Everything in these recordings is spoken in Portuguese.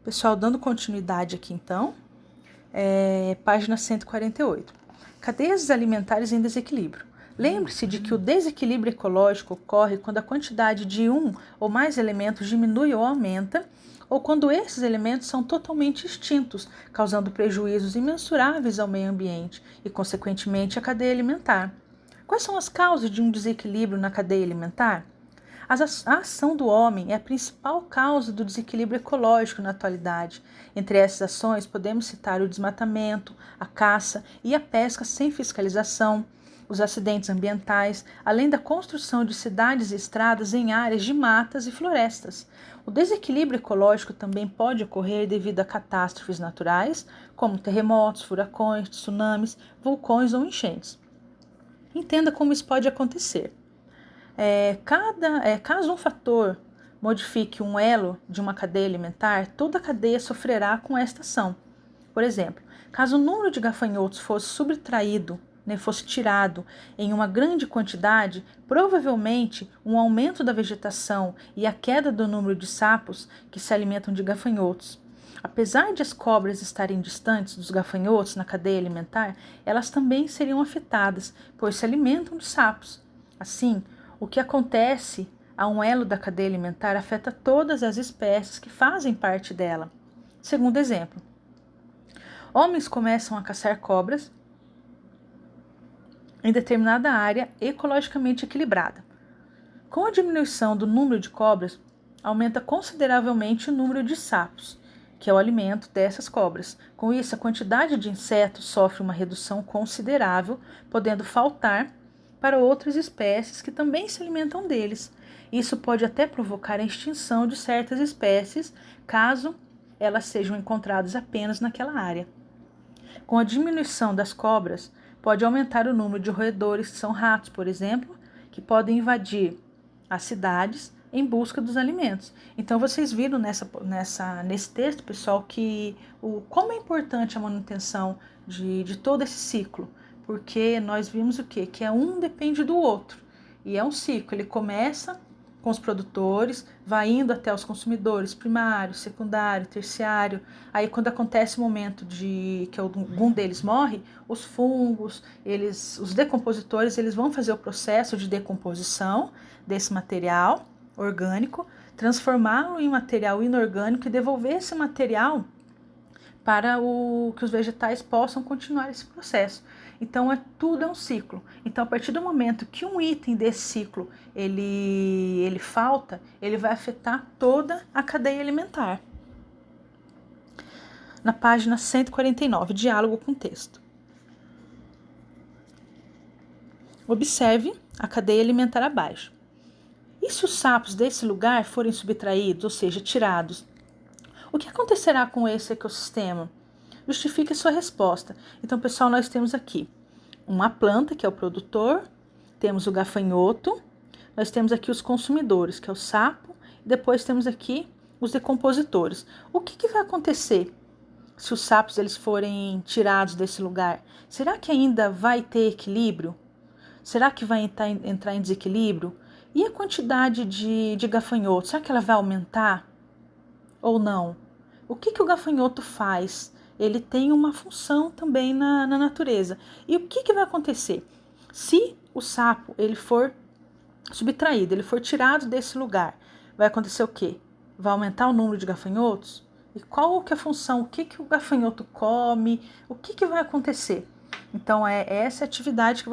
Pessoal, dando continuidade aqui então, página 148. Cadeias alimentares em desequilíbrio. Lembre-se de que o desequilíbrio ecológico ocorre quando a quantidade de um ou mais elementos diminui ou aumenta, ou quando esses elementos são totalmente extintos, causando prejuízos imensuráveis ao meio ambiente e, consequentemente, à cadeia alimentar. Quais são as causas de um desequilíbrio na cadeia alimentar? A ação do homem é a principal causa do desequilíbrio ecológico na atualidade. Entre essas ações, podemos citar o desmatamento, a caça e a pesca sem fiscalização, os acidentes ambientais, além da construção de cidades e estradas em áreas de matas e florestas. O desequilíbrio ecológico também pode ocorrer devido a catástrofes naturais, como terremotos, furacões, tsunamis, vulcões ou enchentes. Entenda como isso pode acontecer. Caso um fator modifique um elo de uma cadeia alimentar, toda a cadeia sofrerá com esta ação. Por exemplo, caso o número de gafanhotos fosse subtraído, fosse tirado em uma grande quantidade, provavelmente um aumento da vegetação e a queda do número de sapos que se alimentam de gafanhotos. Apesar de as cobras estarem distantes dos gafanhotos na cadeia alimentar, elas também seriam afetadas, pois se alimentam de sapos. Assim, o que acontece a um elo da cadeia alimentar afeta todas as espécies que fazem parte dela. Segundo exemplo, homens começam a caçar cobras em determinada área ecologicamente equilibrada. Com a diminuição do número de cobras, aumenta consideravelmente o número de sapos, que é o alimento dessas cobras. Com isso, a quantidade de insetos sofre uma redução considerável, podendo faltar para outras espécies que também se alimentam deles. Isso pode até provocar a extinção de certas espécies, caso elas sejam encontradas apenas naquela área. Com a diminuição das cobras, pode aumentar o número de roedores, que são ratos, por exemplo, que podem invadir as cidades em busca dos alimentos. Então, vocês viram nesse texto, pessoal, que como é importante a manutenção de todo esse ciclo. Porque nós vimos o quê? Que um depende do outro. E é um ciclo. Ele começa com os produtores, vai indo até os consumidores, primário, secundário, terciário. Aí, quando acontece o momento de que algum deles morre, os fungos, os decompositores, eles vão fazer o processo de decomposição desse material orgânico, transformá-lo em material inorgânico e devolver esse material para que os vegetais possam continuar esse processo. Então, tudo é um ciclo. Então, a partir do momento que um item desse ciclo ele falta, ele vai afetar toda a cadeia alimentar. Na página 149, diálogo com texto. Observe a cadeia alimentar abaixo. E se os sapos desse lugar forem subtraídos, ou seja, tirados? O que acontecerá com esse ecossistema? Justifique sua resposta. Então, pessoal, nós temos aqui uma planta, que é o produtor, temos o gafanhoto, nós temos aqui os consumidores, que é o sapo, e depois temos aqui os decompositores. O que vai acontecer se os sapos eles forem tirados desse lugar? Será que ainda vai ter equilíbrio? Será que vai entrar em desequilíbrio? E a quantidade de gafanhotos, será que ela vai aumentar ou não? O que o gafanhoto faz? Ele tem uma função também na natureza. E o que vai acontecer? Se o sapo ele for subtraído, ele for tirado desse lugar, vai acontecer o quê? Vai aumentar o número de gafanhotos? E qual que é a função? O que o gafanhoto come? O que vai acontecer? Então, essa atividade que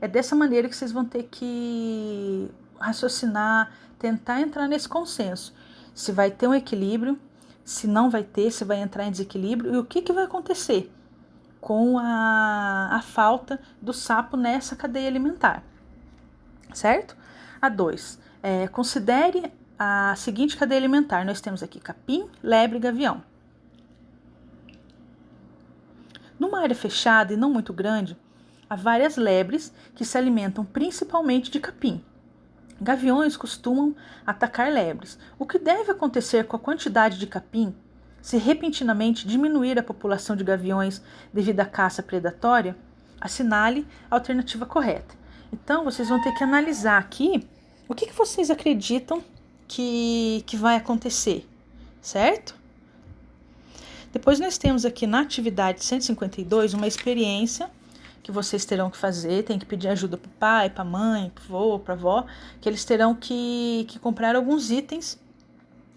é dessa maneira que vocês vão ter que raciocinar, tentar entrar nesse consenso. Se vai ter um equilíbrio, se não vai ter, se vai entrar em desequilíbrio e o que vai acontecer com a falta do sapo nessa cadeia alimentar, certo? A 2. Considere a seguinte cadeia alimentar. Nós temos aqui capim, lebre e gavião. Numa área fechada e não muito grande, há várias lebres que se alimentam principalmente de capim. Gaviões costumam atacar lebres. O que deve acontecer com a quantidade de capim se repentinamente diminuir a população de gaviões devido à caça predatória? Assinale a alternativa correta. Então, vocês vão ter que analisar aqui o que vocês acreditam que vai acontecer, certo? Depois nós temos aqui na atividade 152 uma experiência que vocês terão que fazer, tem que pedir ajuda para o pai, para a mãe, para o vô, para a avó, que eles terão que comprar alguns itens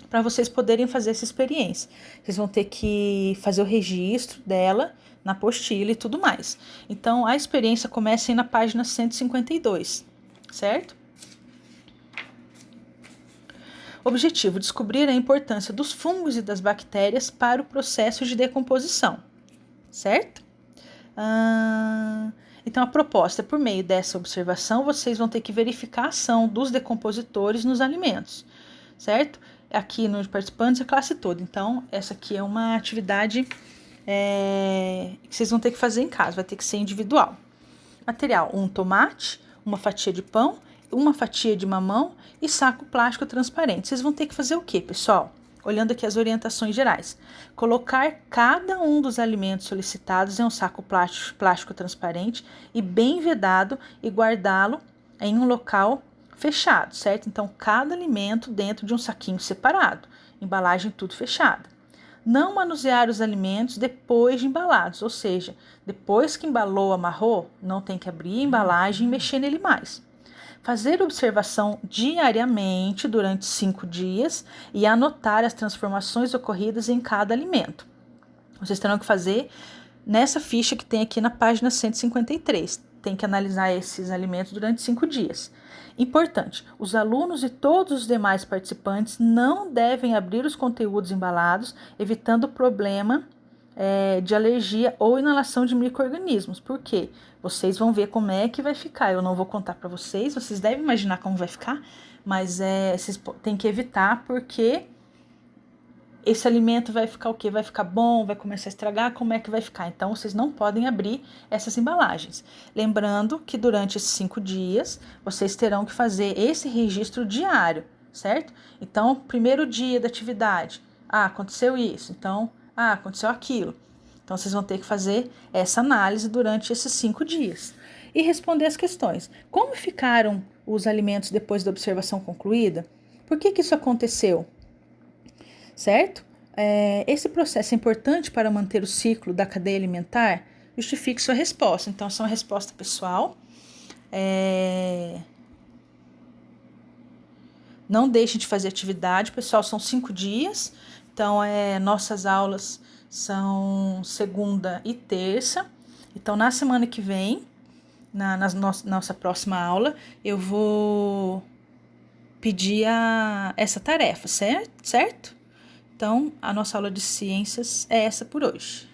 para vocês poderem fazer essa experiência. Vocês vão ter que fazer o registro dela na apostila e tudo mais. Então, a experiência começa aí na página 152, certo? Objetivo: descobrir a importância dos fungos e das bactérias para o processo de decomposição, certo? Então, a proposta é, por meio dessa observação, vocês vão ter que verificar a ação dos decompositores nos alimentos, certo? Aqui nos participantes, a classe toda. Então, essa aqui é uma atividade que vocês vão ter que fazer em casa, vai ter que ser individual. Material: um tomate, uma fatia de pão, uma fatia de mamão e saco plástico transparente. Vocês vão ter que fazer o quê, pessoal? Olhando aqui as orientações gerais. Colocar cada um dos alimentos solicitados em um saco plástico transparente e bem vedado e guardá-lo em um local fechado, certo? Então, cada alimento dentro de um saquinho separado, embalagem tudo fechada. Não manusear os alimentos depois de embalados, ou seja, depois que embalou, amarrou, não tem que abrir a embalagem e mexer nele mais. Fazer observação diariamente durante 5 dias e anotar as transformações ocorridas em cada alimento. Vocês terão que fazer nessa ficha que tem aqui na página 153. Tem que analisar esses alimentos durante 5 dias. Importante: os alunos e todos os demais participantes não devem abrir os conteúdos embalados, evitando o problema de alergia ou inalação de micro-organismos. Por quê? Vocês vão ver como é que vai ficar. Eu não vou contar para vocês, vocês devem imaginar como vai ficar, mas vocês têm que evitar, porque esse alimento vai ficar o quê? Vai ficar bom, vai começar a estragar, como é que vai ficar? Então, vocês não podem abrir essas embalagens. Lembrando que durante esses 5 dias, vocês terão que fazer esse registro diário, certo? Então, primeiro dia da atividade, aconteceu isso, então, aconteceu aquilo. Então, vocês vão ter que fazer essa análise durante esses 5 dias. E responder as questões. Como ficaram os alimentos depois da observação concluída? Por que isso aconteceu? Certo? Esse processo é importante para manter o ciclo da cadeia alimentar? Justifique sua resposta. Então, essa é uma resposta pessoal. Não deixe de fazer atividade, pessoal. São 5 dias. Então, nossas aulas são segunda e terça. Então, na semana que vem, na nossa próxima aula, eu vou pedir essa tarefa, certo? Então, a nossa aula de ciências é essa por hoje.